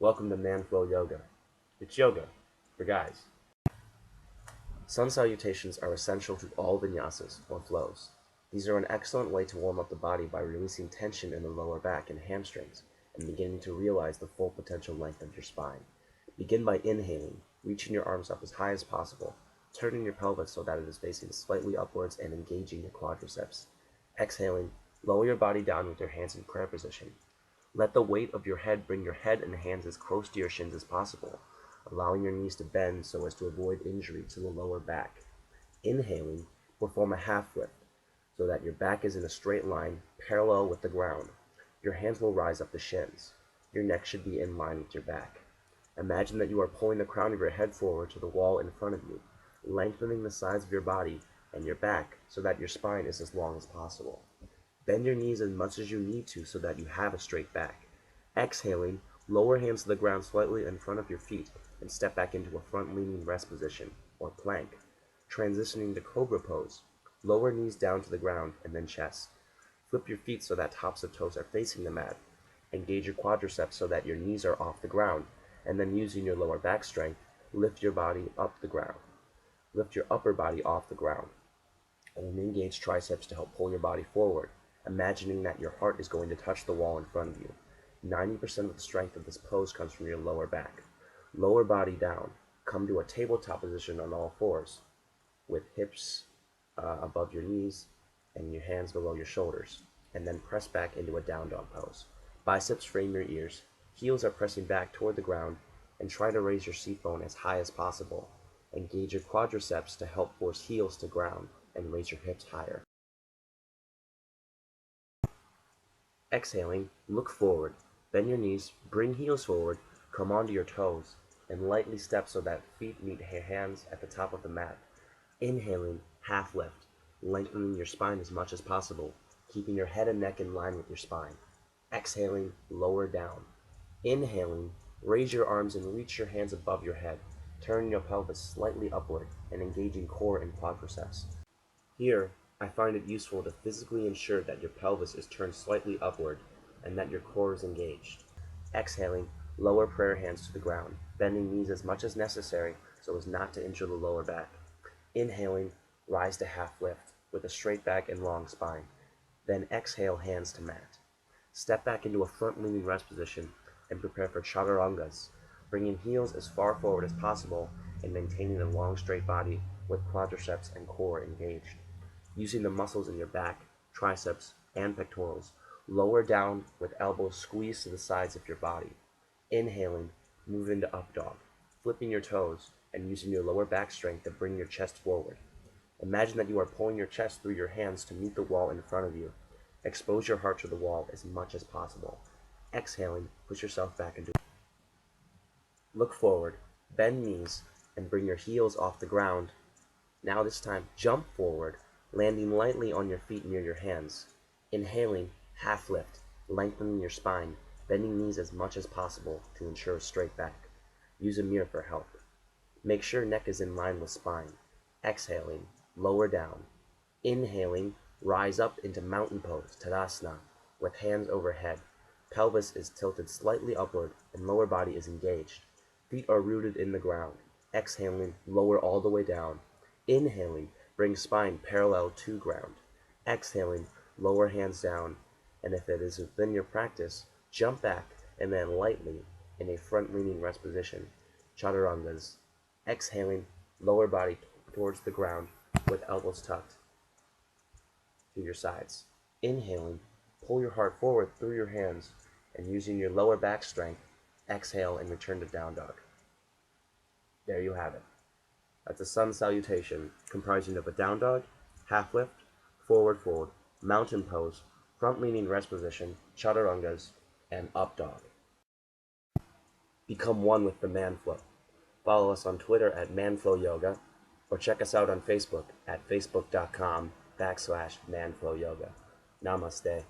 Welcome to Man Flow Yoga. It's yoga for guys. Sun salutations are essential to all vinyasas or flows. These are an excellent way to warm up the body by releasing tension in the lower back and hamstrings and beginning to realize the full potential length of your spine. Begin by inhaling, reaching your arms up as high as possible, turning your pelvis so that it is facing slightly upwards and engaging your quadriceps. Exhaling, lower your body down with your hands in prayer position. Let the weight of your head bring your head and hands as close to your shins as possible, allowing your knees to bend so as to avoid injury to the lower back. Inhaling, perform a half lift so that your back is in a straight line parallel with the ground. Your hands will rise up the shins. Your neck should be in line with your back. Imagine that you are pulling the crown of your head forward to the wall in front of you, lengthening the sides of your body and your back so that your spine is as long as possible. Bend your knees as much as you need to so that you have a straight back. Exhaling, lower hands to the ground slightly in front of your feet and step back into a front-leaning rest position, or plank. Transitioning to COBRA pose, lower knees down to the ground and then chest. Flip your feet so that tops of toes are facing the mat. Engage your quadriceps so that your knees are off the ground, and then using your lower back strength, lift your body up the ground. Lift your upper body off the ground. Only engage triceps to help pull your body forward, imagining that your heart is going to touch the wall in front of you. 90% of the strength of this pose comes from your lower back. Lower body down. Come to a tabletop position on all fours, with hips above your knees and your hands below your shoulders, and then press back into a down dog pose. Biceps frame your ears. Heels are pressing back toward the ground, and try to raise your seat bone as high as possible. Engage your quadriceps to help force heels to ground and raise your hips higher. Exhaling, look forward, bend your knees, bring heels forward, come onto your toes, and lightly step so that feet meet hands at the top of the mat. Inhaling, half lift, lengthening your spine as much as possible, keeping your head and neck in line with your spine. Exhaling, lower down. Inhaling, raise your arms and reach your hands above your head, turning your pelvis slightly upward and engaging core and quadriceps. Here, I find it useful to physically ensure that your pelvis is turned slightly upward and that your core is engaged. Exhaling, lower prayer hands to the ground, bending knees as much as necessary so as not to injure the lower back. Inhaling, rise to half lift with a straight back and long spine. Then exhale, hands to mat. Step back into a front-leaning rest position and prepare for CHATARANGAS, bringing heels as far forward as possible and maintaining a long straight body with quadriceps and core engaged. Using the muscles in your back, triceps, and pectorals, lower down with elbows squeezed to the sides of your body. Inhaling, move into up dog, flipping your toes and using your lower back strength to bring your chest forward. Imagine that you are pulling your chest through your hands to meet the wall in front of you. Expose your heart to the wall as much as possible. Exhaling, push yourself back into it. Look forward, bend knees, and bring your heels off the ground. Now this time, jump forward, landing lightly on your feet near your hands. Inhaling, half lift, lengthening your spine, bending knees as much as possible to ensure a straight back. Use a mirror for help. Make sure neck is in line with spine. Exhaling, lower down. Inhaling, rise up into mountain pose, TADASANA, with hands overhead. Pelvis is tilted slightly upward and lower body is engaged. Feet are rooted in the ground. Exhaling, lower all the way down. Inhaling, bring spine parallel to ground. Exhaling, lower hands down, and if it is within your practice, jump back and then lightly in a front-leaning rest position, CHATARANGAS. Exhaling, lower body towards the ground with elbows tucked to your sides. Inhaling, pull your heart forward through your hands and using your lower back strength, exhale and return to down dog. There you have it. That's a sun salutation comprising of a down dog, half lift, forward fold, mountain pose, front-leaning rest position, CHATARANGAS, and up dog. Become one with the Manflow. Follow us on Twitter at manflowyoga, or check us out on Facebook at facebook.com/manflowyoga. Namaste.